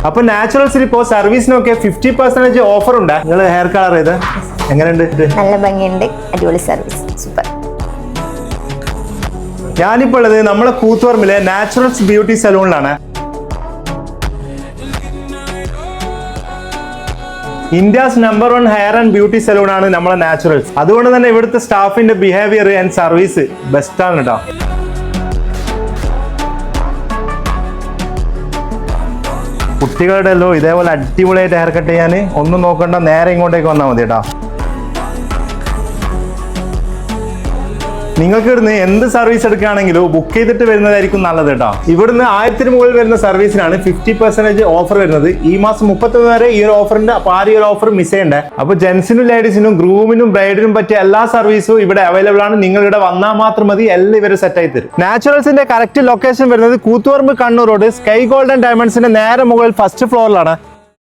അപ്പൊ നാച്ചുറൽസിൽ ഇപ്പോൾ സർവീസിനൊക്കെ 50% ഓഫർ ഉണ്ട്. നിങ്ങൾ ഹെയർ കളർ ചെയ്ത് എങ്ങനെയുണ്ട്? നല്ല ഭംഗിയുണ്ട്, അടിപൊളി സർവീസ്, സൂപ്പർ. ഞാനിപ്പോൾ ഉള്ളത് നമ്മളെ കൂത്തുപറമ്പിലെ നാച്ചുറൽസ് ബ്യൂട്ടി സലൂണിലാണ്. India's number 1 hair and beauty salon ആണ് നമ്മളെ നാച്ചുറൽസ്. അതുകൊണ്ട് തന്നെ ഇവിടുത്തെ സ്റ്റാഫിന്റെ ബിഹേവിയർ ആൻഡ് സർവീസ് ബെസ്റ്റ് ആണ് കേട്ടോ. കുട്ടികളുടെ എല്ലോ ഇതേപോലെ അടിപൊളിയായിട്ട് ഹെയർ കട്ട് ചെയ്യാൻ ഒന്നും നോക്കണ്ട, നേരെ ഇങ്ങോട്ടേക്ക് വന്നാൽ മതി കേട്ടോ. നിങ്ങൾക്ക് ഇവിടുന്ന് എന്ത് സർവീസ് എടുക്കുകയാണെങ്കിലും ബുക്ക് ചെയ്തിട്ട് വരുന്നതായിരിക്കും നല്ലത് കേട്ടോ. ഇവിടുന്ന് 1000 മുകളിൽ വരുന്ന സർവീസിനാണ് 50% ഓഫർ വരുന്നത്. ഈ മാസം 31 വരെ ഈ ഒരു ഓഫറിന്റെ. അപ്പൊ ആ ഒരു ഓഫർ മിസ് ചെയ്യണ്ടേ. അപ്പൊ ജെന്റ്സിനും ലേഡീസിനും ഗ്രൂമിനും ബ്രൈഡിനും പറ്റിയ എല്ലാ സർവീസും ഇവിടെ അവൈലബിൾ ആണ്. നിങ്ങൾ ഇവിടെ വന്നാൽ മാത്രം മതി, എല്ലാം ഇവർ സെറ്റ് ആയി തരും. നാച്ചുറൽസിന്റെ കറക്റ്റ് ലൊക്കേഷൻ വരുന്നത് Koothuparamba Kannur road sky golden ഡയമണ്ട്സിന്റെ നേരെ മുകളിൽ ഫസ്റ്റ് ഫ്ലോറിലാണ്.